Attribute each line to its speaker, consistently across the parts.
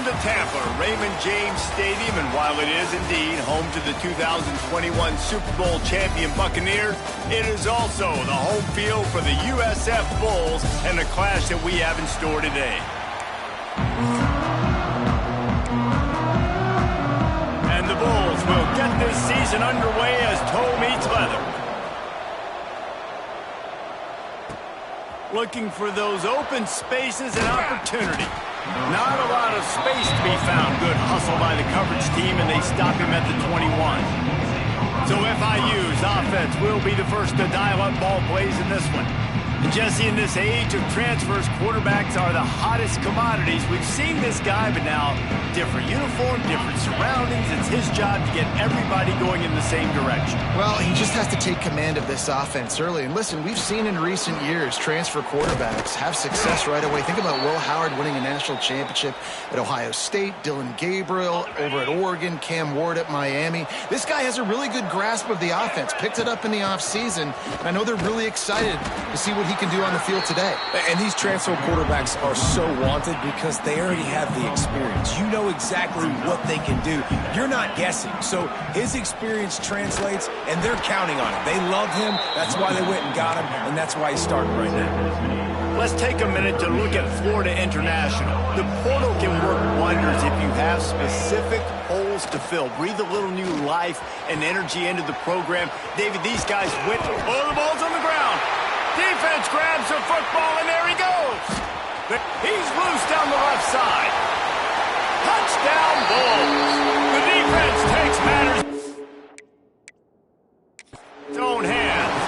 Speaker 1: Welcome to Tampa, Raymond James Stadium, and while it is indeed home to the 2021 Super Bowl champion Buccaneers, it is also the home field for the USF Bulls and the clash that we have in store today. And the Bulls will get this season underway as toe meets leather. Looking for those open spaces and opportunity. Not a lot of space to be found. Good hustle by the coverage team, and they stop him at the 21. So FIU's offense will be the first to dial up ball plays in this one. And Jesse, in this age of transfers, quarterbacks are the hottest commodities. We've seen this guy, but now different uniform, different surroundings. It's his job to get everybody going in the same direction.
Speaker 2: Well, he just has to take command of this offense early. And listen, we've seen in recent years transfer quarterbacks have success right away. Think about Will Howard winning a national championship at Ohio State, Dylan Gabriel over at Oregon, Cam Ward at Miami. This guy has a really good grasp of the offense, picked it up in the offseason, and I know they're really excited to see what he can do on the field today.
Speaker 3: And these transfer quarterbacks are so wanted because they already have the experience. You know exactly what they can do. You're not guessing. So his experience translates, and they're counting on it. They love him. That's why they went and got him, and that's why he's starting right now.
Speaker 1: Let's take a minute to look at Florida International. The portal can work wonders if you have specific holes to fill. Breathe a little new life and energy into the program. David, these guys went. Oh, the ball's on the ground. Defense grabs the football, and there he goes. He's loose down the left side. Touchdown, Bulls. The defense takes matters in its own hands.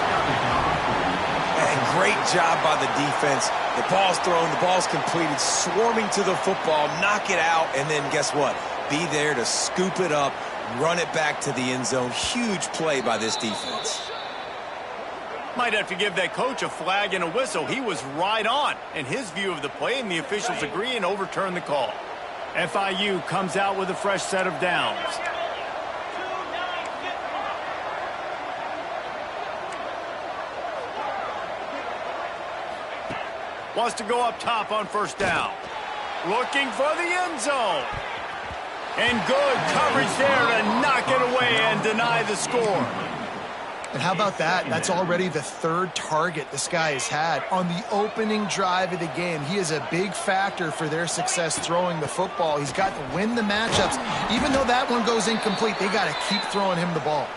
Speaker 3: And great job by the defense. The ball's thrown, the ball's completed, swarming to the football, knock it out, and then guess what? Be there to scoop it up, run it back to the end zone. Huge play by this defense.
Speaker 1: Might have to give that coach a flag and a whistle. He was right on in his view of the play, and the officials agree and overturn the call. FIU comes out with a fresh set of downs. Wants to go up top on first down. Looking for the end zone. And good coverage there to knock it away and deny the score.
Speaker 2: And how about that? That's already the third target this guy has had on the opening drive of the game. He is a big factor for their success throwing the football. He's got to win the matchups. Even though that one goes incomplete, they got to keep throwing him the ball.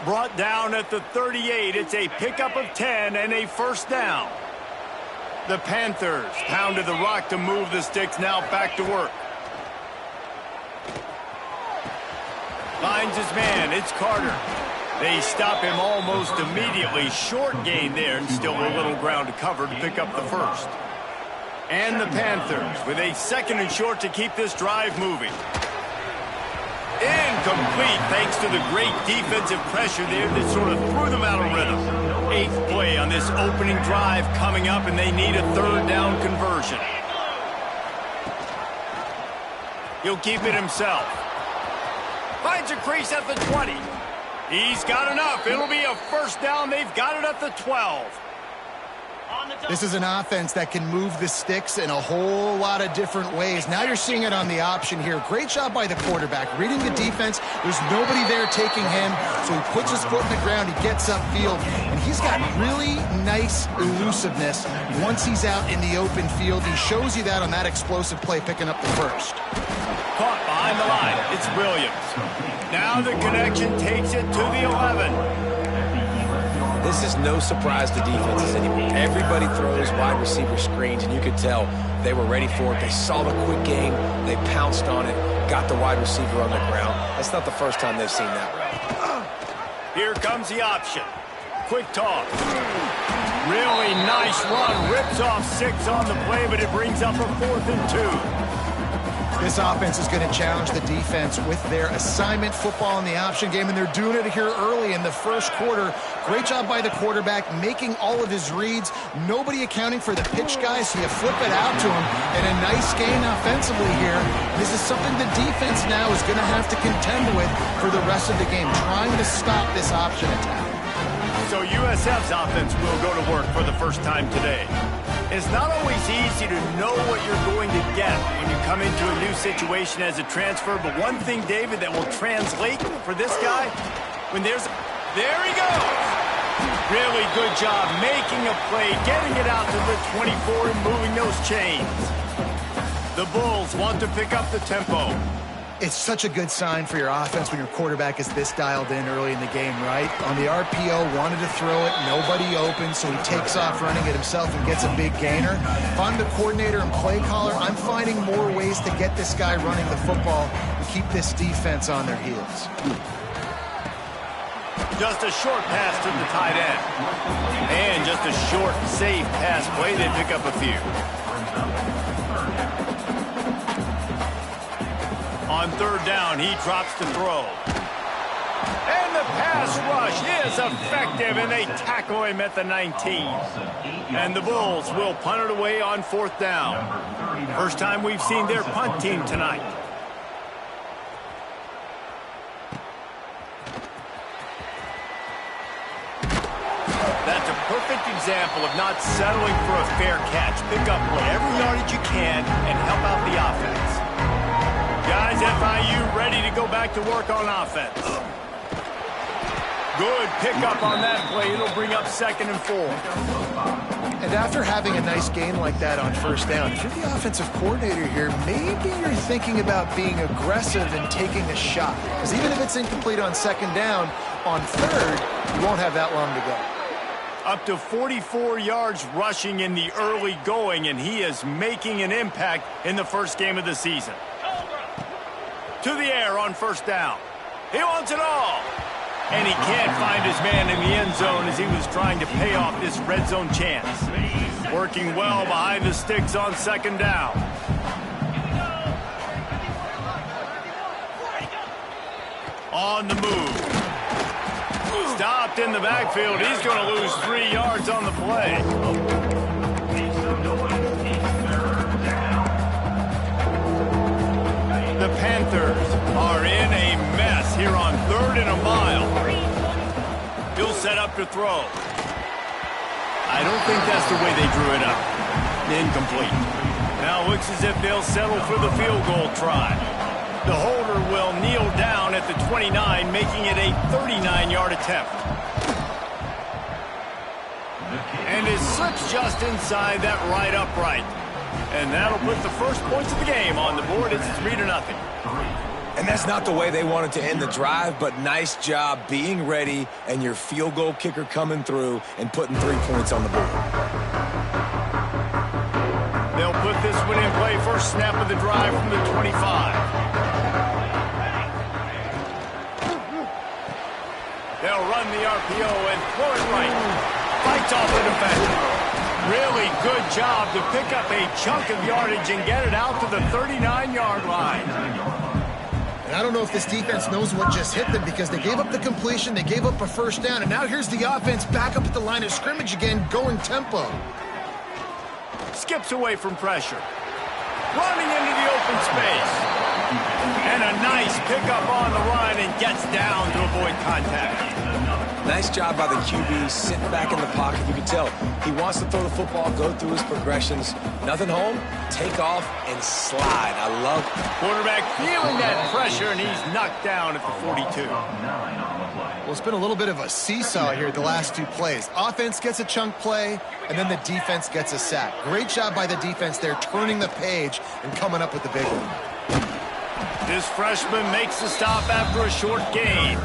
Speaker 1: Brought down at the 38. It's a pickup of 10 and a first down. The Panthers pounded the rock to move the sticks. Now back to work. Finds his man. It's Carter. They stop him almost immediately. Short gain there, and still a little ground to cover to pick up the first. And the Panthers with a second and short to keep this drive moving. Incomplete thanks to the great defensive pressure there that sort of threw them out of rhythm. 8th play on this opening drive coming up, and they need a third down conversion. He'll keep it himself. Finds a crease at the 20. He's got enough. It'll be a first down. They've got it at the 12.
Speaker 2: This is an offense that can move the sticks in a whole lot of different ways. Now you're seeing it on the option here. Great job by the quarterback. Reading the defense, there's nobody there taking him, so he puts his foot in the ground, he gets upfield, and he's got really nice elusiveness once he's out in the open field. He shows you that on that explosive play, picking up the first.
Speaker 1: Caught behind the line. It's Williams. Now the connection takes it to the 11.
Speaker 3: This is no surprise to defenses anymore. Everybody throws wide receiver screens, and you could tell they were ready for it. They saw the quick game. They pounced on it, got the wide receiver on the ground. That's not the first time they've seen that route.
Speaker 1: Here comes the option. Quick toss. Really nice run. Rips off 6 on the play, but it brings up a 4th and 2.
Speaker 2: This offense is going to challenge the defense with their assignment football in the option game, and they're doing it here early in the first quarter. Great job by the quarterback, making all of his reads. Nobody accounting for the pitch guy, so you flip it out to him, and a nice gain offensively here. This is something the defense now is going to have to contend with for the rest of the game, trying to stop this option attack.
Speaker 1: So USF's offense will go to work for the first time today. It's not always easy to know what you're going to get when you come into a new situation as a transfer, but one thing, David, that will translate for this guy, there he goes. Really good job making a play, getting it out to the 24 and moving those chains. The Bulls want to pick up the tempo.
Speaker 2: It's such a good sign for your offense when your quarterback is this dialed in early in the game, right? On the RPO, wanted to throw it, nobody open, so he takes off running it himself and gets a big gainer. If I'm the coordinator and play caller, I'm finding more ways to get this guy running the football and keep this defense on their heels.
Speaker 1: Just a short pass to the tight end. And just a short, safe pass play. They pick up a few. On third down, he drops to throw. And the pass rush is effective, and they tackle him at the 19. And the Bulls will punt it away on fourth down. First time we've seen their punt team tonight. That's a perfect example of not settling for a fair catch. Pick up whatever yardage you can and help out the offense. Guys, FIU ready to go back to work on offense. Good pickup on that play. It'll bring up 2nd and 4.
Speaker 2: And after having a nice game like that on first down, if you're the offensive coordinator here, maybe you're thinking about being aggressive and taking a shot. Because even if it's incomplete on 2nd down, on 3rd, you won't have that long to go.
Speaker 1: Up to 44 yards rushing in the early going, and he is making an impact in the first game of the season. To the air on first down. He wants it all. And he can't find his man in the end zone as he was trying to pay off this red zone chance. Working well behind the sticks on 2nd down. On the move. Stopped in the backfield. He's going to lose 3 yards on the play. The Panthers are in a mess here on 3rd and a mile. He'll set up to throw. I don't think that's the way they drew it up. Incomplete. Now it looks as if they'll settle for the field goal try. The holder will kneel down at the 29, making it a 39-yard attempt. And it slips just inside that right upright. And that'll put the first points of the game on the board. It's 3-0.
Speaker 3: And that's not the way they wanted to end the drive, but nice job being ready and your field goal kicker coming through and putting 3 points on the board.
Speaker 1: They'll put this one in play. First snap of the drive from the 25. They'll run the RPO and throw it right. Fights off the defender. Really good job to pick up a chunk of yardage and get it out to the 39-yard line.
Speaker 2: And I don't know if this defense knows what just hit them because they gave up the completion, they gave up a first down, and now here's the offense back up at the line of scrimmage again, going tempo.
Speaker 1: Skips away from pressure. Running into the open space. And a nice pickup on the run and gets down to avoid contact.
Speaker 3: Nice job by the QB, sitting back in the pocket. You can tell he wants to throw the football, go through his progressions. Nothing home, take off, and slide. I love it.
Speaker 1: Quarterback feeling that pressure, and he's knocked down at the 42.
Speaker 2: Well, it's been a little bit of a seesaw here the last 2 plays. Offense gets a chunk play, and then the defense gets a sack. Great job by the defense there, turning the page and coming up with the big one.
Speaker 1: This freshman makes the stop after a short gain.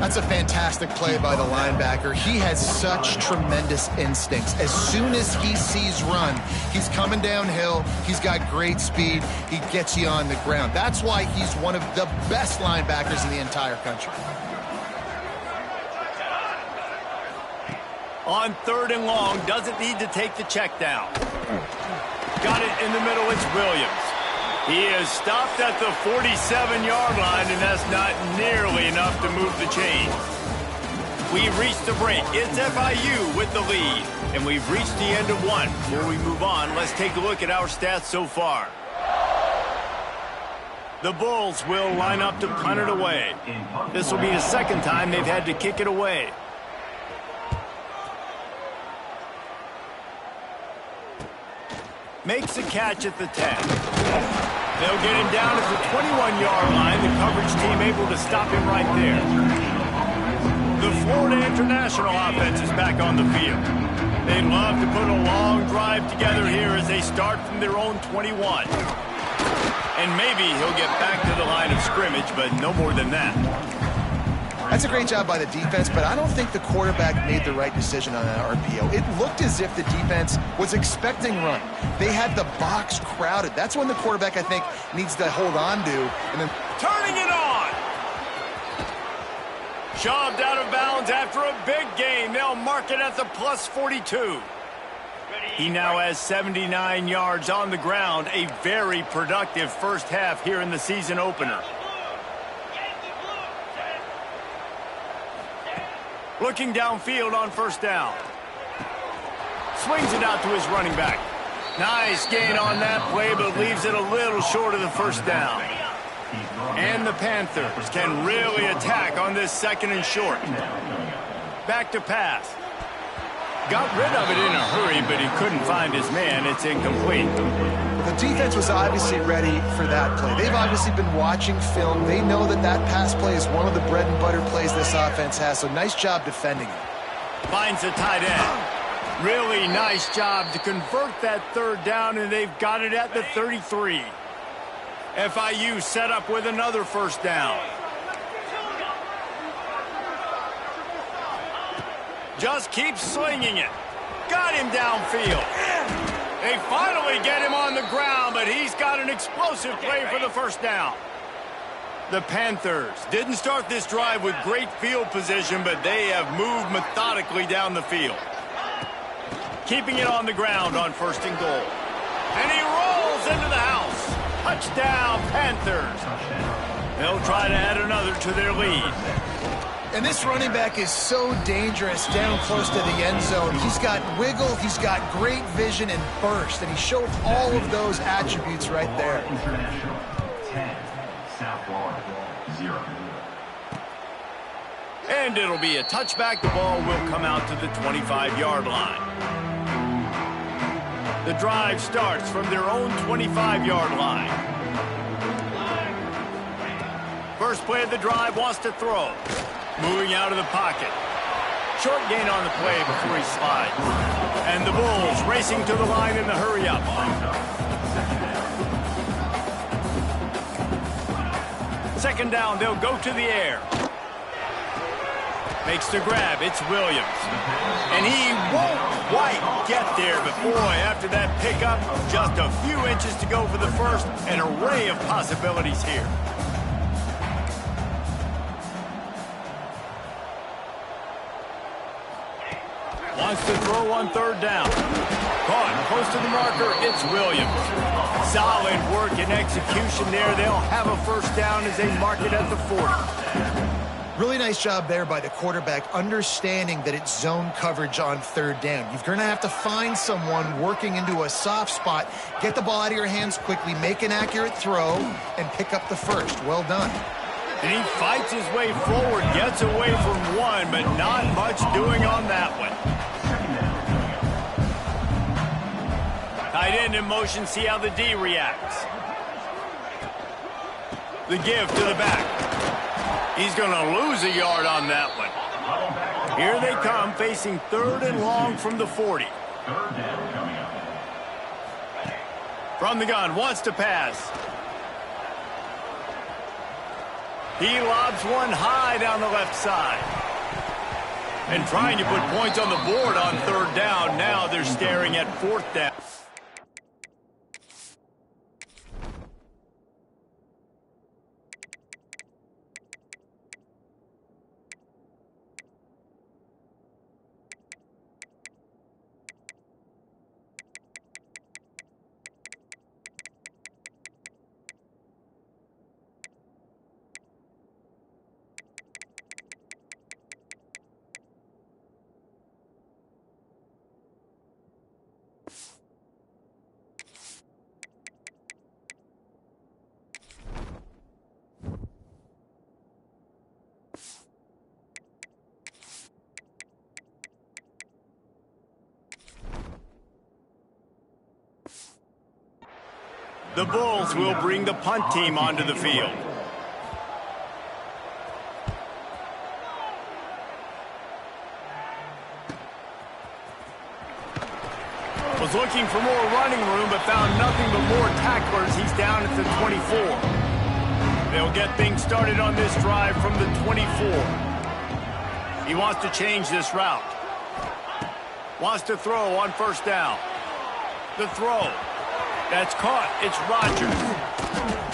Speaker 2: That's a fantastic play by the linebacker. He has such tremendous instincts. As soon as he sees run, he's coming downhill. He's got great speed. He gets you on the ground. That's why he's one of the best linebackers in the entire country.
Speaker 1: On 3rd and long, doesn't need to take the check down. Got it in the middle, it's Williams. He is stopped at the 47-yard line, and that's not nearly enough to move the chain. We've reached the break. It's FIU with the lead, and we've reached the end of one. Before we move on, let's take a look at our stats so far. The Bulls will line up to punt it away. This will be the 2nd time they've had to kick it away. Makes a catch at the 10. They'll get him down at the 21-yard line. The coverage team able to stop him right there. The Florida International offense is back on the field. They'd love to put a long drive together here as they start from their own 21. And maybe he'll get back to the line of scrimmage, but no more than that.
Speaker 2: That's a great job by the defense, but I don't think the quarterback made the right decision on that RPO. It looked as if the defense was expecting run. They had the box crowded. That's when the quarterback, I think, needs to hold on to. And then
Speaker 1: turning it on! Shoved out of bounds after a big gain. They'll mark it at the plus 42. He now has 79 yards on the ground. A very productive first half here in the season opener. Looking downfield on first down. Swings it out to his running back. Nice gain on that play, but leaves it a little short of the first down. And the Panthers can really attack on this second and short. Back to pass. Got rid of it in a hurry, but he couldn't find his man. It's incomplete.
Speaker 2: The defense was obviously ready for that play. They've obviously been watching film. They know that that pass play is one of the bread and butter plays this offense has, so nice job defending it.
Speaker 1: Finds a tight end. Really nice job to convert that third down, and they've got it at the 33. FIU set up with another first down. Just keeps slinging it. Got him downfield. They finally get him on the ground, but he's got an explosive play for the first down. The Panthers didn't start this drive with great field position, but they have moved methodically down the field. Keeping it on the ground on first and goal. And he rolls into the house. Touchdown, Panthers. They'll try to add another to their lead.
Speaker 2: And this running back is so dangerous down close to the end zone. He's got wiggle, he's got great vision and burst, and he showed all of those attributes right there.
Speaker 4: 10, South Florida, 0.
Speaker 1: And it'll be a touchback. The ball will come out to the 25-yard line. The drive starts from their own 25-yard line. First play of the drive, wants to throw. Moving out of the pocket. Short gain on the play before he slides. And the Bulls racing to the line in the hurry-up. Second down, they'll go to the air. Makes the grab, it's Williams. And he won't quite get there, but boy, after that pickup, just a few inches to go for the first. An array of possibilities here. Wants to throw on third down. Caught close to the marker, it's Williams. Solid work and execution there. They'll have a first down as they mark it at the 40.
Speaker 2: Really nice job there by the quarterback, understanding that it's zone coverage on third down. You're going to have to find someone working into a soft spot, get the ball out of your hands quickly, make an accurate throw, and pick up the first. Well done.
Speaker 1: And he fights his way forward, gets away from one, but not much doing on that one. Tight end in motion, see how the D reacts. The give to the back. He's going to lose a yard on that one. Here they come, facing third and long from the 40. From the gun, wants to pass. He lobs one high down the left side. And trying to put points on the board on third down. Now they're staring at fourth down. The Bulls will bring the punt team onto the field. Was looking for more running room, but found nothing but more tacklers. He's down at the 24. They'll get things started on this drive from the 24. He wants to change this route. Wants to throw on first down. The throw. That's caught. It's Rodgers.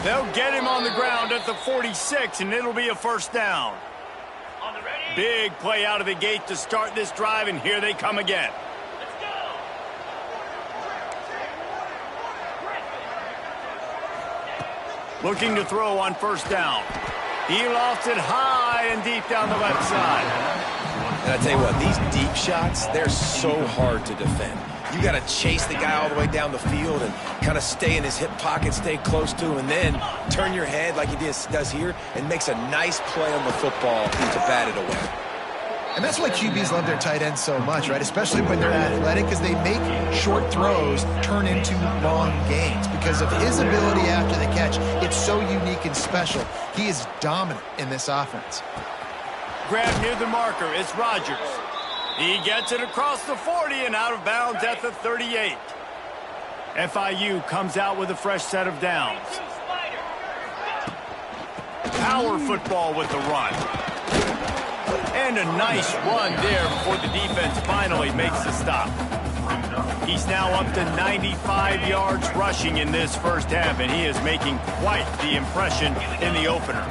Speaker 1: They'll get him on the ground at the 46, and it'll be a first down. Big play out of the gate to start this drive, and here they come again. Looking to throw on first down. He lofts it high and deep down the left side.
Speaker 3: And I tell you what, these deep shots, they're so hard to defend. You got to chase the guy all the way down the field and kind of stay in his hip pocket, stay close to him, and then turn your head like he does here and makes a nice play on the football to bat it away.
Speaker 2: And that's why QBs love their tight ends so much, right? Especially when they're athletic, because they make short throws turn into long gains. Because of his ability after the catch, it's so unique and special. He is dominant in this offense.
Speaker 1: Grab near the marker. It's Rodgers. He gets it across the 40 and out of bounds at the 38. FIU comes out with a fresh set of downs. Power football with the run. And a nice run there before the defense finally makes the stop. He's now up to 95 yards rushing in this first half, and he is making quite the impression in the opener.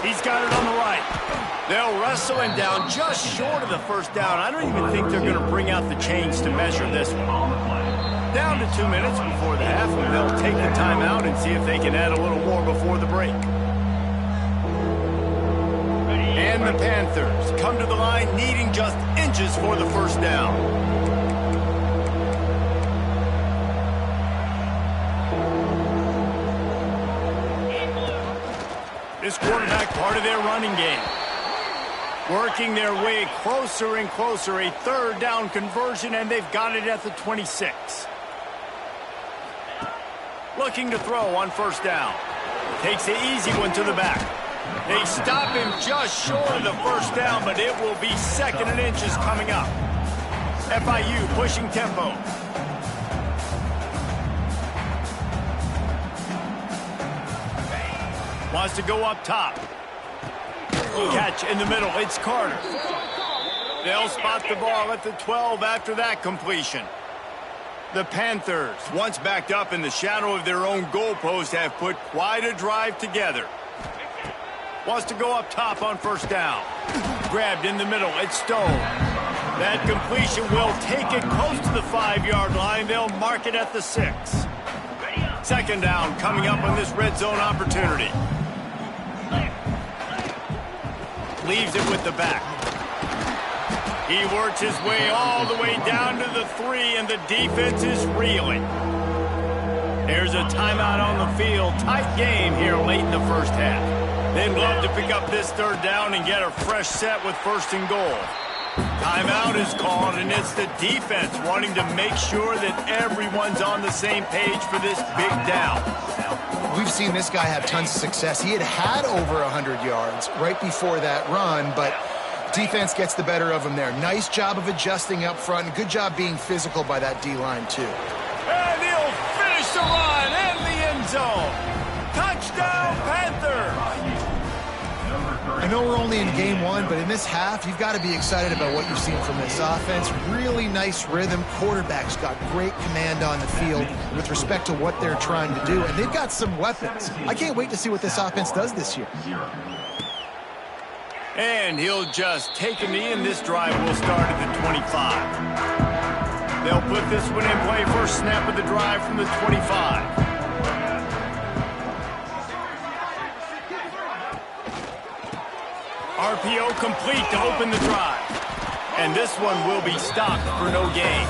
Speaker 1: He's got it on the right. They'll wrestle him down just short of the first down. I don't even think they're going to bring out the chains to measure this one. Down to 2 minutes before the half, and they'll take the timeout and see if they can add a little more before the break. And the Panthers come to the line needing just inches for the first down. This quarterback part of their running game. Working their way closer and closer. A third down conversion, and they've got it at the 26. Looking to throw on first down. Takes the easy one to the back. They stop him just short of the first down, but it will be second and inches coming up. FIU pushing tempo. Wants to go up top. Catch in the middle. It's Carter. They'll spot the ball at the 12 after that completion. The Panthers, once backed up in the shadow of their own goalpost, have put quite a drive together. Wants to go up top on first down. Grabbed in the middle. It's Stone. That completion will take it close to the 5-yard line. They'll mark it at the 6. Second down coming up on this red zone opportunity. Leaves it with the back. He works his way all the way down to the 3, and the defense is reeling. There's a timeout on the field. Tight game here late in the first half. They'd love to pick up this third down and get a fresh set with first and goal. Timeout is called, and it's the defense wanting to make sure that everyone's on the same page for this big down.
Speaker 2: We've seen this guy have tons of success. He had over 100 yards right before that run, but defense gets the better of him there. Nice job of adjusting up front. Good job being physical by that D-line, too.
Speaker 1: And he'll finish the run in the end zone. Touchdown, Panther!
Speaker 2: I know we're only in game one, but in this half, you've got to be excited about what you've seen from this offense. Really nice rhythm. Quarterback's got great command on the field with respect to what they're trying to do, and they've got some weapons. I can't wait to see what this offense does this year.
Speaker 1: And he'll just take a knee, and this drive will start at the 25. They'll put this one in play. First snap of the drive from the 25. RPO complete to open the drive. And this one will be stopped for no gain.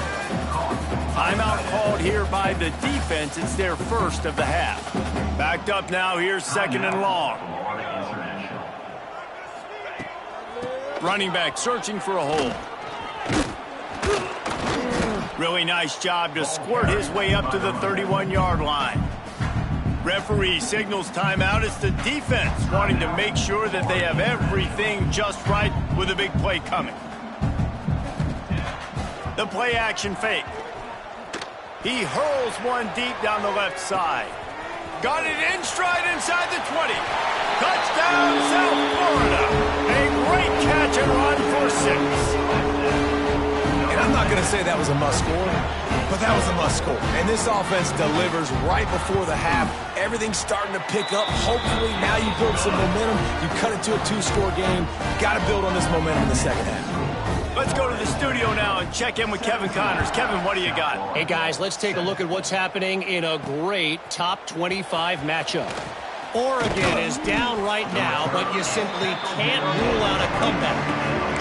Speaker 1: Timeout called here by the defense. It's their first of the half. Backed up now. Here's second and long. Running back searching for a hole. Really nice job to squirt his way up to the 31-yard line. Referee signals timeout. It's the defense wanting to make sure that they have everything just right with a big play coming. The play action fake. He hurls one deep down the left side. Got it in stride inside the 20. Touchdown, South Florida. A great catch and run for 6.
Speaker 3: And I'm not going to say that was a must-score, but that was a must-score. And this offense delivers right before the half. Everything's starting to pick up. Hopefully, now you build some momentum. You cut it to a 2-score game. Got to build on this momentum in the second half.
Speaker 1: Let's go to the studio now and check in with Kevin Connors. Kevin, what do you got?
Speaker 5: Hey, guys, let's take a look at what's happening in a great top 25 matchup. Oregon is down right now, but you simply can't rule out a comeback.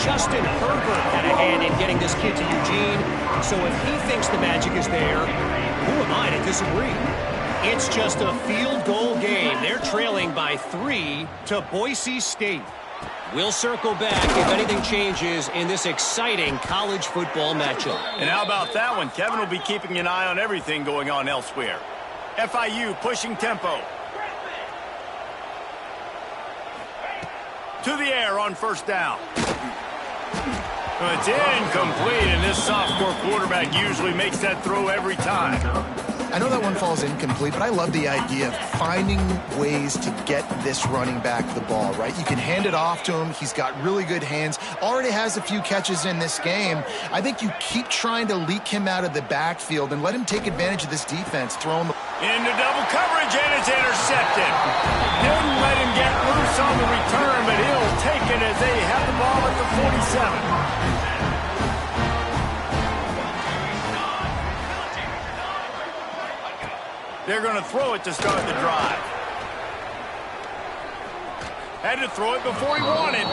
Speaker 5: Justin Herbert had a hand in getting this kid to Eugene, so if he thinks the magic is there, who am I to disagree? It's just a field goal game. They're trailing by 3 to Boise State. We'll circle back if anything changes in this exciting college football matchup.
Speaker 1: And how about that one? Kevin will be keeping an eye on everything going on elsewhere. FIU pushing tempo. To the air on first down. It's incomplete, and this sophomore quarterback usually makes that throw every time.
Speaker 2: I know that one falls incomplete, but I love the idea of finding ways to get this running back the ball, right? You can hand it off to him. He's got really good hands. Already has a few catches in this game. I think you keep trying to leak him out of the backfield and let him take advantage of this defense. Throw him
Speaker 1: into double coverage, and it's intercepted. Didn't let him get loose on the return, but he'll take it as they have the ball at the 47. They're going to throw it to start the drive. Had to throw it before he wanted.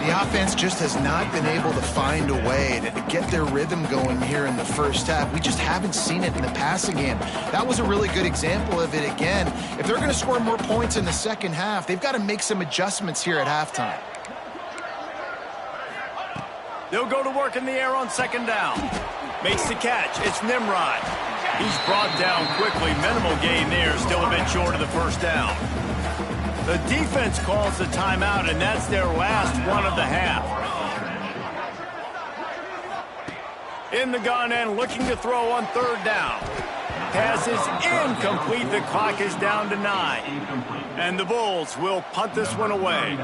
Speaker 2: The offense just has not been able to find a way to get their rhythm going here in the first half. We just haven't seen it in the passing game. That was a really good example of it again. If they're going to score more points in the second half, they've got to make some adjustments here at halftime.
Speaker 1: They'll go to work in the air on second down. Makes the catch. It's Nimrod. He's brought down quickly. Minimal gain there. Still a bit short of the first down. The defense calls the timeout, and that's their last one of the half. In the gun and looking to throw on third down. Pass is incomplete. The clock is down to 9. And the Bulls will punt this one away.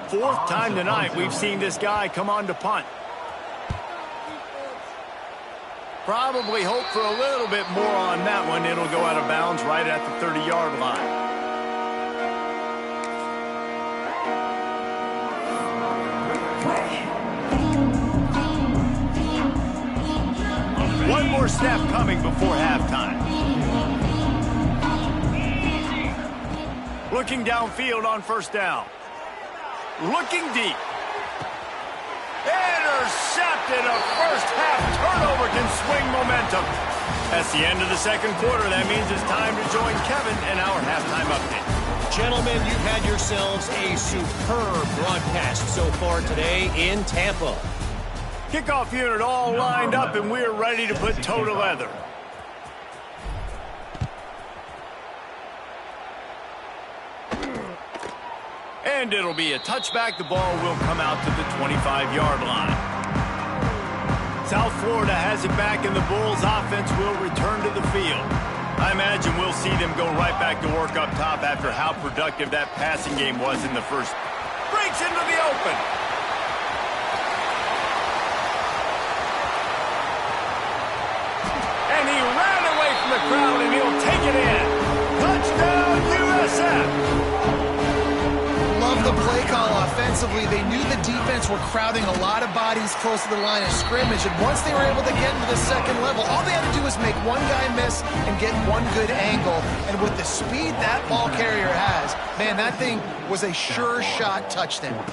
Speaker 1: 4th time tonight we've seen this guy come on to punt. Probably hope for a little bit more on that one. It'll go out of bounds right at the 30-yard line. One more snap coming before halftime. Looking downfield on first down. Looking deep. Intercepted. A first-half turnover can swing momentum. That's the end of the second quarter. That means it's time to join Kevin in our halftime update.
Speaker 5: Gentlemen, you've had yourselves a superb broadcast so far today in Tampa.
Speaker 1: Kickoff unit all lined up, and we're ready to put toe to leather. And it'll be a touchback. The ball will come out to the 25-yard line. South Florida has it back, and the Bulls offense will return to the field. I imagine we'll see them go right back to work up top after how productive that passing game was in the first. Breaks into the open. And he ran away from the crowd, and he'll take it in. Touchdown, USF.
Speaker 2: Love the play call offensively. They knew the defense were crowding a lot of bodies close to the line of scrimmage, and once they were able to get into the second level, all they had to do was make one guy miss and get one good angle. And with the speed that ball carrier has, man, that thing was a sure shot touchdown.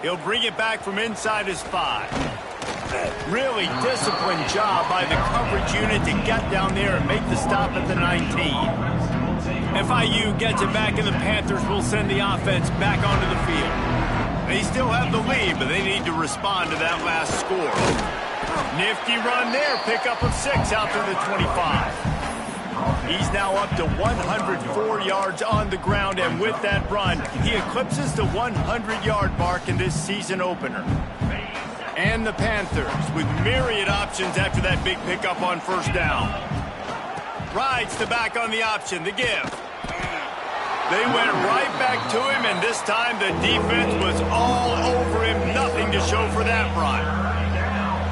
Speaker 1: He'll bring it back from inside his 5. Really disciplined job by the coverage unit to get down there and make the stop at the 19. FIU gets it back, and the Panthers will send the offense back onto the field. They still have the lead, but they need to respond to that last score. Nifty run there. Pickup of 6 out to the 25. He's now up to 104 yards on the ground, and with that run, he eclipses the 100-yard mark in this season opener. And the Panthers with myriad options after that big pickup on first down. Rides the back on the option, the give. They went right back to him, and this time the defense was all over him. Nothing to show for that run.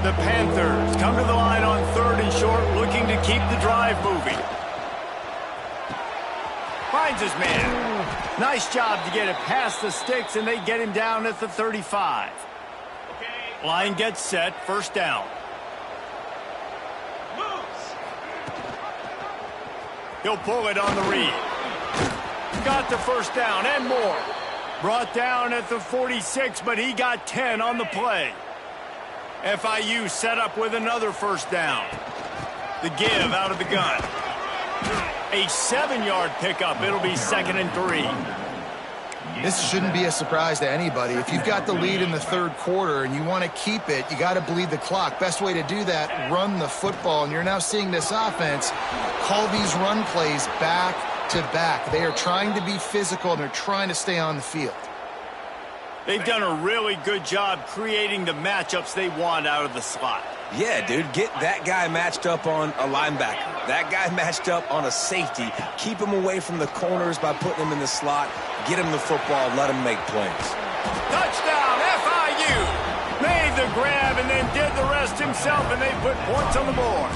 Speaker 1: The Panthers come to the line on 3rd and short, looking to keep the drive moving. Finds his man. Nice job to get it past the sticks, and they get him down at the 35. Line gets set, first down. He'll pull it on the read. Got the first down and more. Brought down at the 46, but he got 10 on the play. FIU set up with another first down. The give out of the gun. A 7-yard pickup. It'll be 2nd and 3.
Speaker 2: This shouldn't be a surprise to anybody. If you've got the lead in the 3rd quarter and you want to keep it, you got to bleed the clock. Best way to do that, run the football. And you're now seeing this offense call these run plays back to back. They are trying to be physical, and they're trying to stay on the field.
Speaker 1: They've done a really good job creating the matchups they want out of the slot.
Speaker 3: Yeah, dude, get that guy matched up on a linebacker. That guy matched up on a safety. Keep him away from the corners by putting him in the slot. Get him the football. Let him make plays.
Speaker 1: Touchdown, FIU! Made the grab and then did the rest himself, and they put points on the board.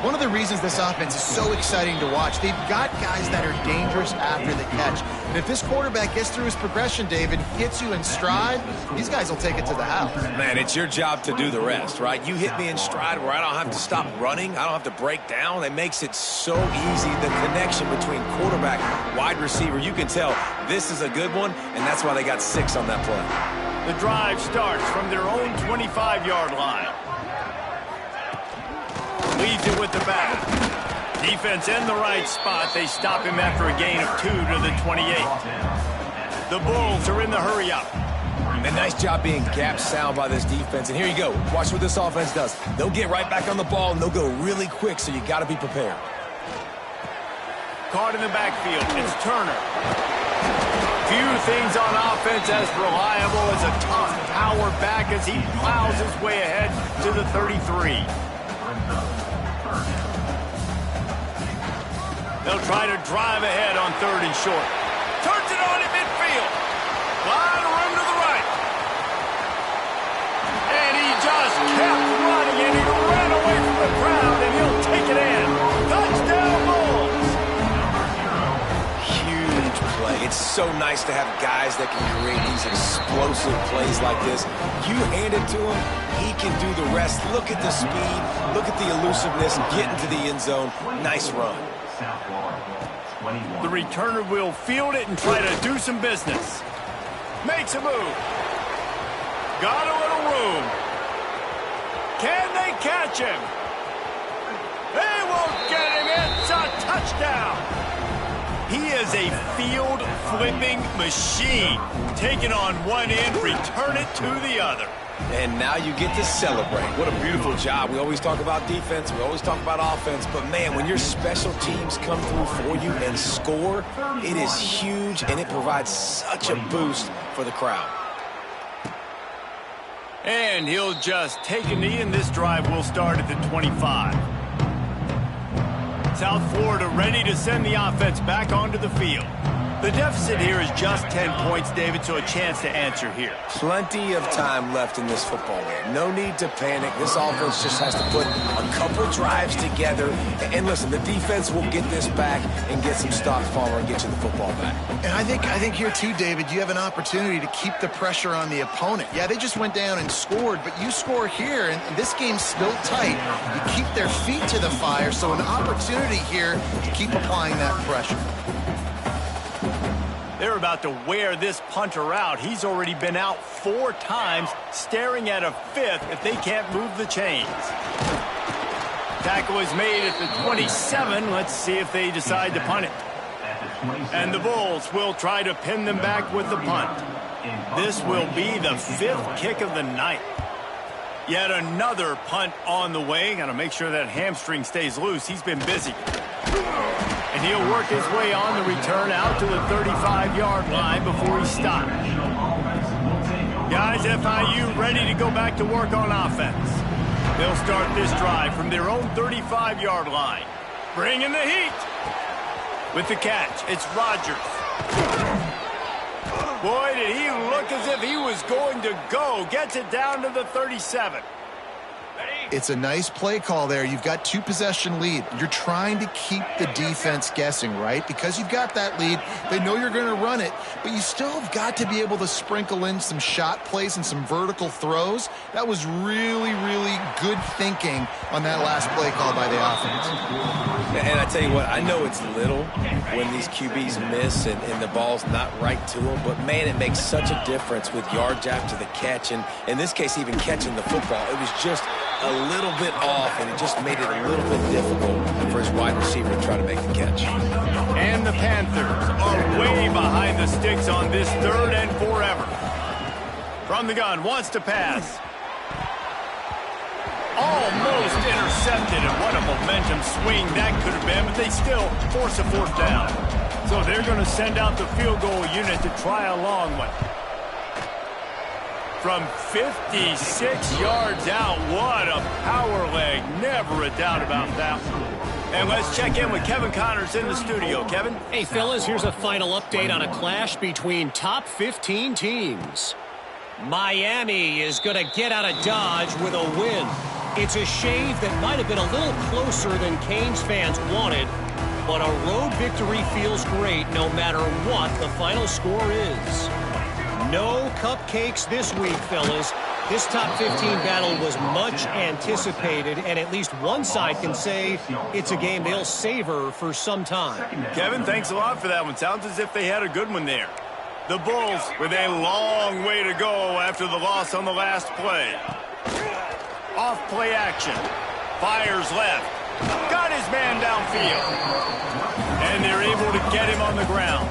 Speaker 2: One of the reasons this offense is so exciting to watch, they've got guys that are dangerous after the catch. And if this quarterback gets through his progression, David, gets you in stride, these guys will take it to the house.
Speaker 3: Man, it's your job to do the rest, right? You hit me in stride where I don't have to stop running. I don't have to break down. It makes it so easy. The connection between quarterback, wide receiver, you can tell this is a good one, and that's why they got 6 on that play.
Speaker 1: The drive starts from their own 25-yard line. Leads it with the back. Defense in the right spot. They stop him after a gain of 2 to the 28. The Bulls are in the hurry-up.
Speaker 3: And nice job being gap sound by this defense. And here you go. Watch what this offense does. They'll get right back on the ball, and they'll go really quick, so you got to be prepared.
Speaker 1: Caught in the backfield. It's Turner. Few things on offense as reliable as a tough power back as he plows his way ahead to the 33. They'll try to drive ahead on 3rd and short. Turns it on in midfield. Line of room to the right. And he just kept running, and he ran away from the crowd, and he'll take it in. Touchdown, Bulls.
Speaker 3: Huge play. It's so nice to have guys that can create these explosive plays like this. You hand it to him, he can do the rest. Look at the speed. Look at the elusiveness. Get into the end zone. Nice run.
Speaker 1: The returner will field it and try to do some business. Makes a move. Got a little room. Can they catch him? They won't get him. It's a touchdown. He is a field-flipping machine. Taking on one end, return it to the other.
Speaker 3: And now you get to celebrate. What a beautiful job. We always talk about defense. We always talk about offense. But, man, when your special teams come through for you and score, it is huge, and it provides such a boost for the crowd.
Speaker 1: And he'll just take a knee, and this drive will start at the 25. South Florida ready to send the offense back onto the field. The deficit here is just 10 points, David, so a chance to answer here.
Speaker 3: Plenty of time left in this football game. No need to panic. This offense just has to put a couple drives together. And listen, the defense will get this back and get some stops, Palmer, and get you the football back.
Speaker 2: And I think here too, David, you have an opportunity to keep the pressure on the opponent. Yeah, they just went down and scored, but you score here, and this game's still tight. You keep their feet to the fire, so an opportunity here to keep applying that pressure.
Speaker 1: They're about to wear this punter out. He's already been out 4 times, staring at a 5th if they can't move the chains. Tackle is made at the 27. Let's see if they decide to punt it. And the Bulls will try to pin them back with the punt. This will be the 5th kick of the night. Yet another punt on the way. Got to make sure that hamstring stays loose. He's been busy. And he'll work his way on the return out to the 35-yard line before he stopped. Guys, FIU ready to go back to work on offense. They'll start this drive from their own 35-yard line. Bringing the heat. With the catch, it's Rodgers. Boy, did he look as if he was going to go. Gets it down to the 37.
Speaker 2: It's a nice play call there. You've got 2-possession lead. You're trying to keep the defense guessing, right? Because you've got that lead, they know you're going to run it, but you still have got to be able to sprinkle in some shot plays and some vertical throws. That was really, really good thinking on that last play call by the offense.
Speaker 3: And I tell you what, I know it's little when these QBs miss and the ball's not right to them, but man, it makes such a difference with yards after the catch, and in this case, even catching the football. It was just a little bit off, and it just made it a little bit difficult for his wide receiver to try to make the catch.
Speaker 1: And the Panthers are way behind the sticks on this 3rd and forever. From the gun, wants to pass. Almost intercepted, and what a momentum swing that could have been, but they still force a 4th down. So they're going to send out the field goal unit to try a long one. From 56 yards out, what a power leg. Never a doubt about that one. And let's check in with Kevin Connors in the studio. Kevin?
Speaker 5: Hey, fellas, here's a final update on a clash between top 15 teams. Miami is going to get out of Dodge with a win. It's a shave that might have been a little closer than Canes fans wanted, but a road victory feels great no matter what the final score is. No cupcakes this week, fellas. This top 15 battle was much anticipated, and at least one side can say it's a game they'll savor for some time.
Speaker 1: Kevin, thanks a lot for that one. Sounds as if they had a good one there. The Bulls with a long way to go after the loss on the last play. Off play action. Fires left. Got his man downfield. And they're able to get him on the ground.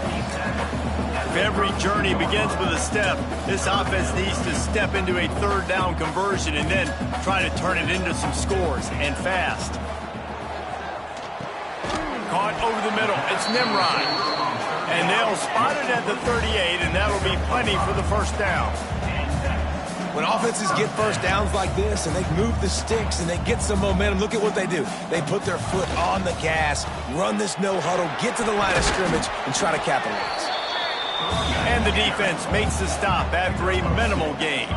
Speaker 1: If every journey begins with a step, this offense needs to step into a 3rd down conversion and then try to turn it into some scores, and fast. Caught over the middle. It's Nimrod. And they'll spot it at the 38, and that'll be plenty for the 1st down.
Speaker 3: When offenses get 1st downs like this and they move the sticks and they get some momentum, look at what they do. They put their foot on the gas, run this no huddle, get to the line of scrimmage, and try to capitalize.
Speaker 1: And the defense makes the stop after a minimal gain.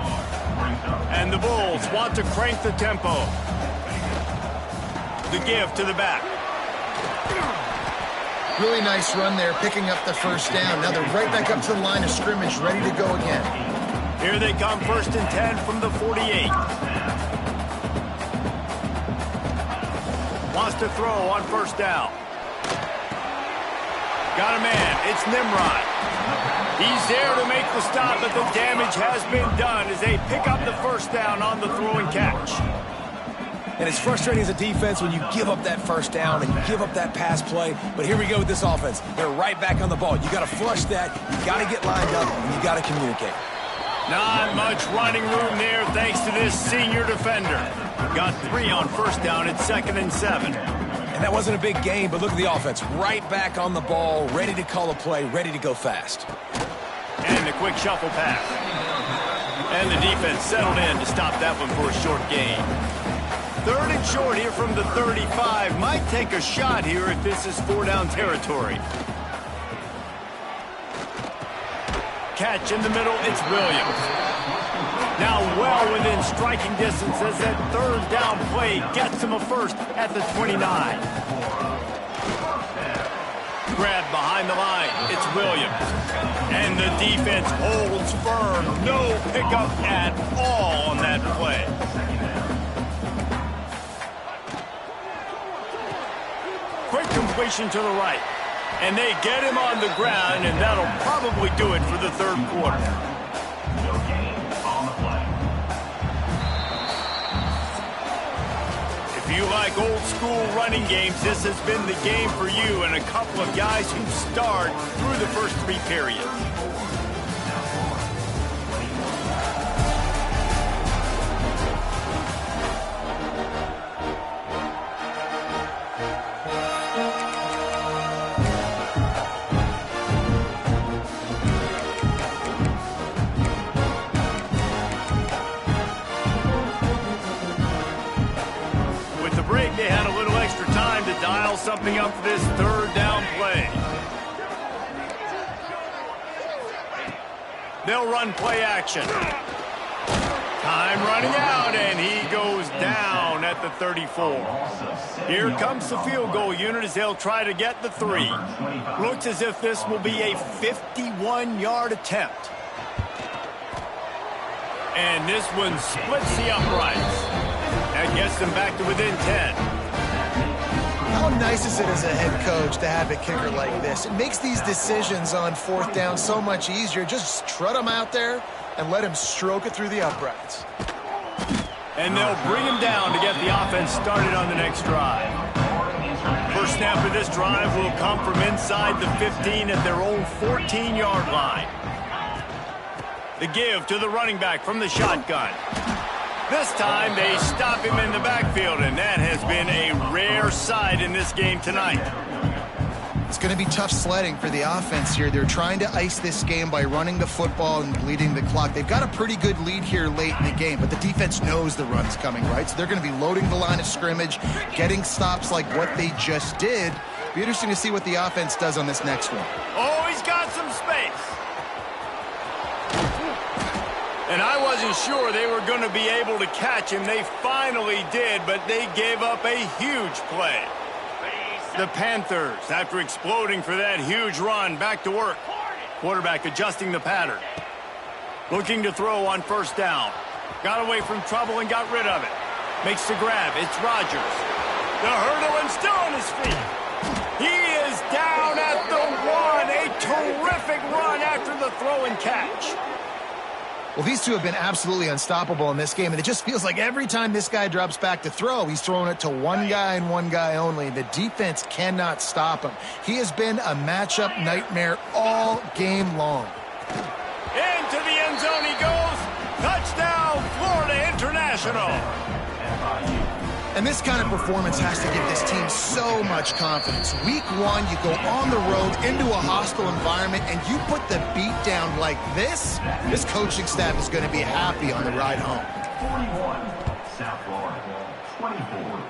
Speaker 1: And the Bulls want to crank the tempo. The give to the back.
Speaker 2: Really nice run there, picking up the 1st down. Now they're right back up to the line of scrimmage, ready to go again.
Speaker 1: Here they come, 1st and 10 from the 48. Wants to throw on 1st down. Got a man. It's Nimrod. He's there to make the stop, but the damage has been done as they pick up the 1st down on the throw and catch.
Speaker 3: And it's frustrating as a defense when you give up that 1st down and give up that pass play. But here we go with this offense. They're right back on the ball. You got to flush that. You got to get lined up, and you got to communicate.
Speaker 1: Not much running room there thanks to this senior defender. Got 3 on 1st down at 2nd and 7.
Speaker 3: And that wasn't a big game, but look at the offense. Right back on the ball, ready to call a play, ready to go fast.
Speaker 1: And the quick shuffle pass. And the defense settled in to stop that one for a short gain. 3rd and short here from the 35. Might take a shot here if this is 4-down territory. Catch in the middle, it's Williams. Now well within striking distance as that 3rd down play gets him a 1st at the 29. Grab behind the line, it's Williams. And the defense holds firm. No pickup at all on that play. Quick completion to the right. And they get him on the ground, and that'll probably do it for the 3rd quarter.
Speaker 4: No gain on the play.
Speaker 1: If you like old school running games, this has been the game for you and a couple of guys who starred through the first 3 periods. something up for this third down play. They'll run play action. Time running out, and he goes down at the 34. Here comes the field goal unit as they'll try to get the 3. Looks as if this will be a 51-yard attempt. And this one splits the uprights. That gets them back to within 10.
Speaker 2: How nice is it as a head coach to have a kicker like this? It makes these decisions on fourth down so much easier. Just trot him out there and let him stroke it through the uprights.
Speaker 1: And they'll bring him down to get the offense started on the next drive. First snap of this drive will come from inside the 15 at their own 14-yard line. The give to the running back from the shotgun. This time they stop him in the backfield, and that has been a rare sight in this game tonight.
Speaker 2: It's going to be tough sledding for the offense here. They're trying to ice this game by running the football and bleeding the clock. They've got a pretty good lead here late in the game, but the defense knows the run's coming, right? So they're going to be loading the line of scrimmage, getting stops like what they just did. Be interesting to see what the offense does on this next one.
Speaker 1: Oh, he's got some space. And I wasn't sure they were going to be able to catch him. They finally did, but they gave up a huge play. The Panthers, after exploding for that huge run, back to work. Quarterback adjusting the pattern. Looking to throw on first down. Got away from trouble and got rid of it. Makes the grab. It's Rodgers. The hurdle and still on his feet. He is down at the 1. A terrific run after the throw and catch.
Speaker 2: Well, these two have been absolutely unstoppable in this game, and it just feels like every time this guy drops back to throw, he's throwing it to one guy and one guy only. The defense cannot stop him. He has been a matchup nightmare all game long.
Speaker 1: Into the end zone he goes. Touchdown, Florida International.
Speaker 2: And this kind of performance has to give this team so much confidence. Week 1, you go on the road into a hostile environment, and you put the beat down like this coaching staff is going to be happy on the ride home.
Speaker 4: 41, South Florida, 24.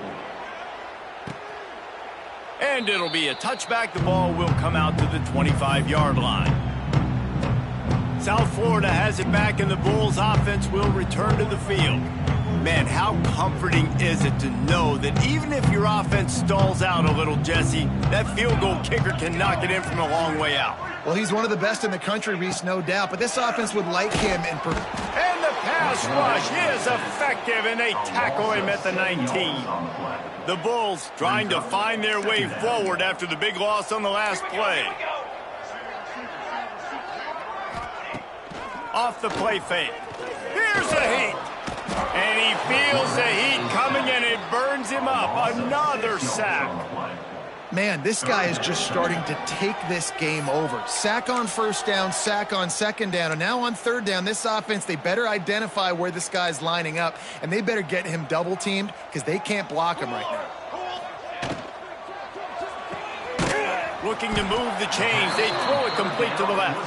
Speaker 1: And it'll be a touchback. The ball will come out to the 25-yard line. South Florida has it back, and the Bulls offense will return to the field. Man, how comforting is it to know that even if your offense stalls out a little, Jesse, that field goal kicker can knock it in from a long way out.
Speaker 2: Well, he's one of the best in the country, Reese, no doubt, but this offense would like him. And
Speaker 1: the pass rush is effective, and they tackle him at the 19. The Bulls trying to find their way forward after the big loss on the last play. Off the play fake. Here's the heat. And he feels the heat coming, and it burns him up. Another sack.
Speaker 2: Man, this guy is just starting to take this game over. Sack on first down, sack on second down, and now on third down, this offense, they better identify where this guy's lining up, and they better get him double-teamed because they can't block him right now.
Speaker 1: Looking to move the chains. They throw it complete to the left.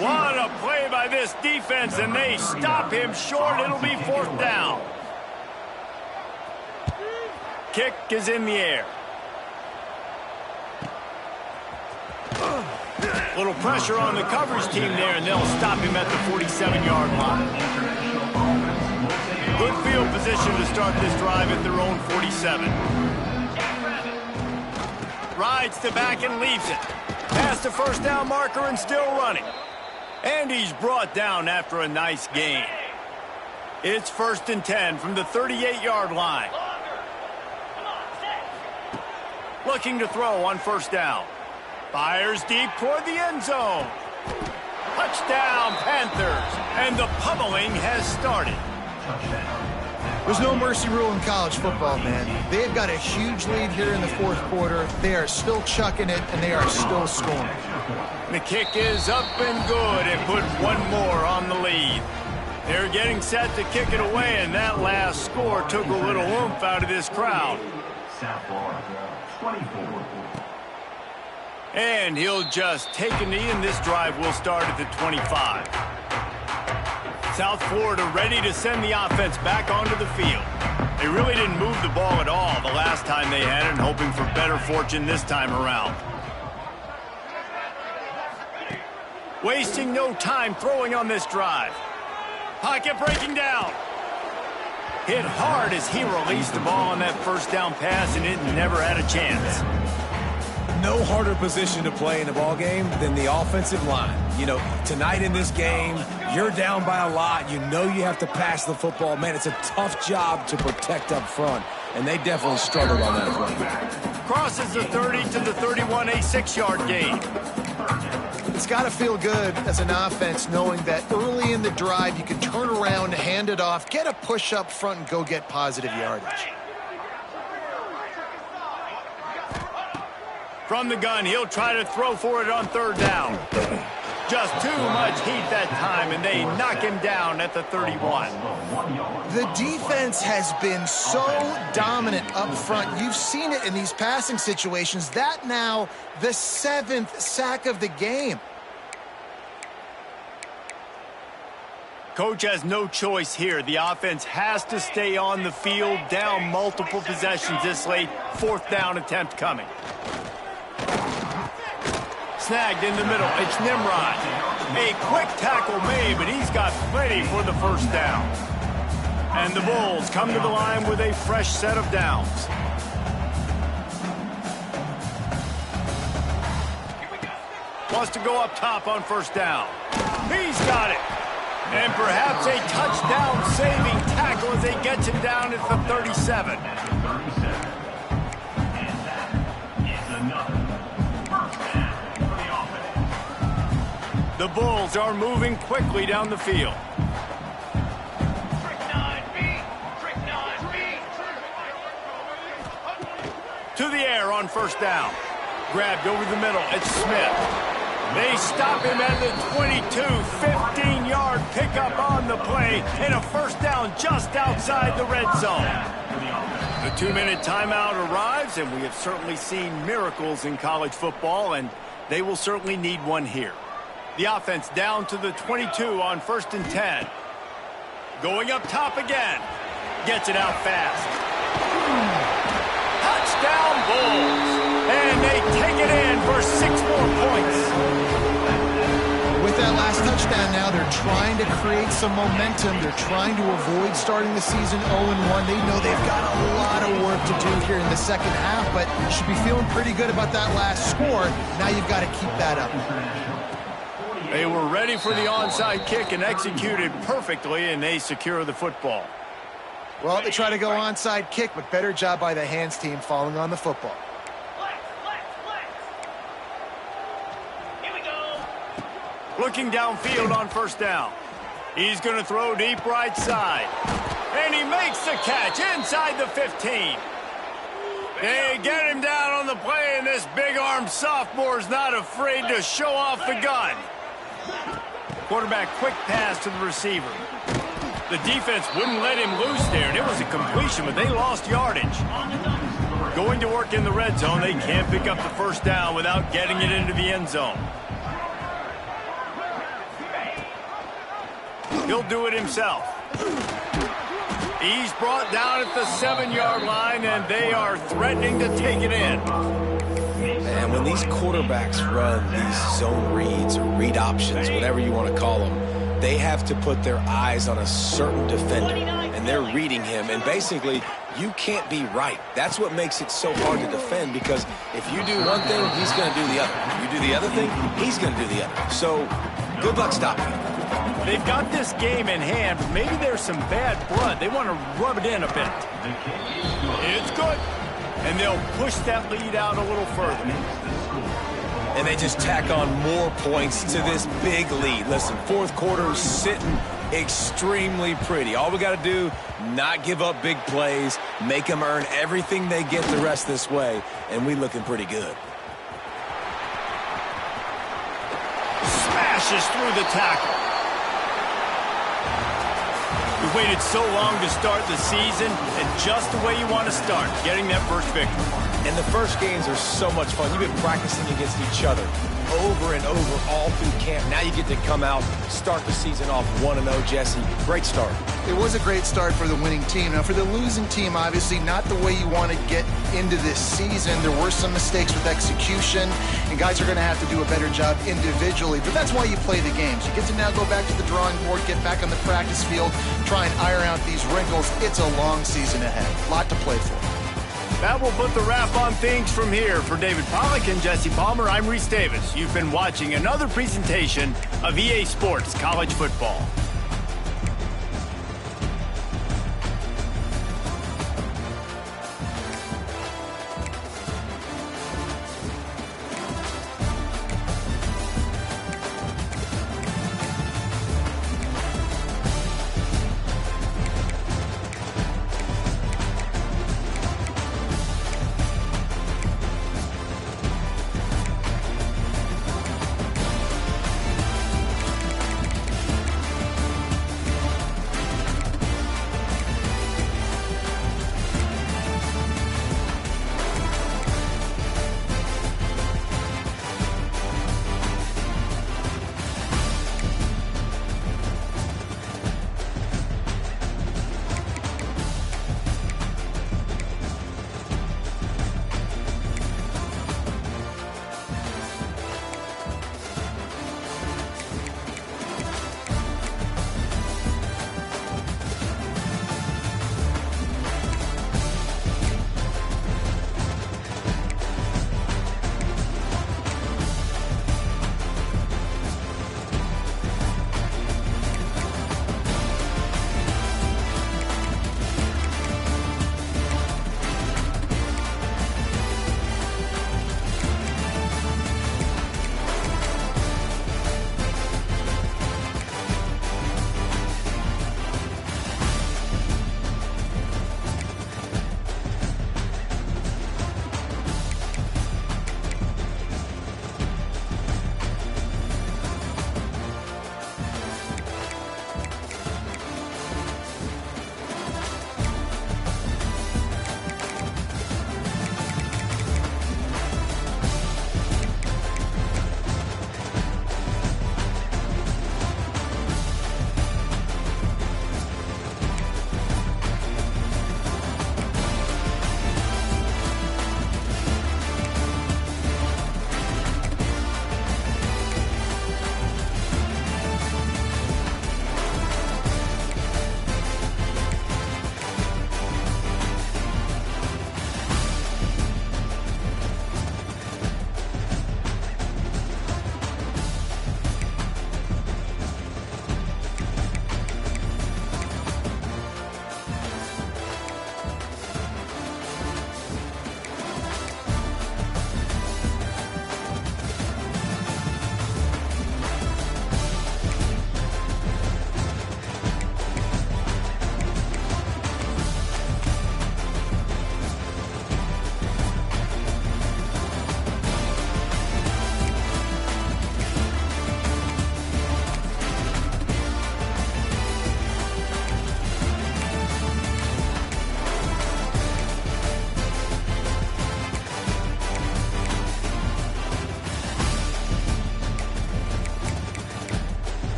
Speaker 1: What a play by this defense, and they stop him short. It'll be fourth down. Kick is in the air. Little pressure on the coverage team there, and they'll stop him at the 47-yard line. Good field position to start this drive at their own 47. Rides to back and leaves it. Past the first down marker and still running. And he's brought down after a nice gain. It's 1st and 10 from the 38-yard line. Looking to throw on first down. Fires deep toward the end zone. Touchdown, Panthers. And the pummeling has started.
Speaker 2: There's no mercy rule in college football, man. They've got a huge lead here in the fourth quarter. They are still chucking it, and they are still scoring.
Speaker 1: The kick is up and good, and put one more on the lead. They're getting set to kick it away, and that last score took a little oomph out of this crowd.
Speaker 4: South Florida, 24.
Speaker 1: And he'll just take a knee, and this drive will start at the 25. South Florida ready to send the offense back onto the field. They really didn't move the ball at all the last time they had it, and hoping for better fortune this time around. Wasting no time throwing on this drive. Pocket breaking down. Hit hard as he released the ball on that first down pass, and it never had a chance.
Speaker 3: No harder position to play in a ball game than the offensive line. You know, tonight in this game, you're down by a lot. You know you have to pass the football. Man, it's a tough job to protect up front, and they definitely struggled on that as well.
Speaker 1: Crosses the 30 to the 31, a 6-yard gain.
Speaker 2: It's got to feel good as an offense knowing that early in the drive you can turn around, hand it off, get a push up front, and go get positive yardage.
Speaker 1: From the gun, he'll try to throw for it on third down. Just too much heat that time, and they knock him down at the 31.
Speaker 2: The defense has been so dominant up front. You've seen it in these passing situations. That now the 7th sack of the game.
Speaker 1: Coach has no choice here. The offense has to stay on the field, down multiple possessions this late. 4th down attempt coming. Snagged in the middle. It's Nimrod. A quick tackle made, but he's got plenty for the first down. And the Bulls come to the line with a fresh set of downs. Wants to go up top on first down. He's got it. And perhaps a touchdown-saving tackle as they get him down at the 37. The Bulls are moving quickly down the field. To the air on first down. Grabbed over the middle. It's Smith. They stop him at the 22. 15-yard pickup on the play. And a first down just outside the red zone. The 2-minute timeout arrives, and we have certainly seen miracles in college football, and they will certainly need one here. The offense down to the 22 on 1st and 10. Going up top again. Gets it out fast. Touchdown Bulls. And they take it in for 6 more points.
Speaker 2: With that last touchdown now, they're trying to create some momentum. They're trying to avoid starting the season 0-1. They know they've got a lot of work to do here in the second half, but should be feeling pretty good about that last score. Now you've got to keep that up.
Speaker 1: They were ready for the onside kick and executed perfectly, and they secure the football.
Speaker 2: Well, they try to go onside kick, but better job by the hands team falling on the football.
Speaker 1: Looking downfield on first down. He's going to throw deep right side. And he makes the catch inside the 15. They get him down on the play, and this big-armed sophomore's not afraid to show off the gun. Quarterback quick pass to the receiver. The defense wouldn't let him loose there, and it was a completion, but they lost yardage. Going to work in the red zone, they can't pick up the first down without getting it into the end zone. He'll do it himself. He's brought down at the 7-yard line, and they are threatening to take it in.
Speaker 3: And when these quarterbacks run these zone reads or read options, whatever you want to call them, they have to put their eyes on a certain defender, and they're reading him. And basically, you can't be right. That's what makes it so hard to defend, because if you do one thing, he's going to do the other. If you do the other thing, he's going to do the other. So good luck stopping him.
Speaker 1: They've got this game in hand, but maybe there's some bad blood. They want to rub it in a bit. It's good. And they'll push that lead out a little further.
Speaker 3: And they just tack on more points to this big lead. Listen, 4th quarter sitting extremely pretty. All we got to do, not give up big plays, make them earn everything they get the rest this way, and we looking pretty good.
Speaker 1: Smashes through the tackle. We waited so long to start the season, and just the way you want to start, getting that first victory.
Speaker 3: And the first games are so much fun. You've been practicing against each other over and over all through camp. Now you get to come out, start the season off 1-0, Jesse. Great start.
Speaker 2: It was a great start for the winning team. Now, for the losing team, obviously not the way you want to get into this season. There were some mistakes with execution, and guys are going to have to do a better job individually. But that's why you play the games. You get to now go back to the drawing board, get back on the practice field, try and iron out these wrinkles. It's a long season ahead. A lot to play for.
Speaker 1: That will put the wrap on things from here. For David Pollack and Jesse Palmer, I'm Reese Davis. You've been watching another presentation of EA Sports College Football.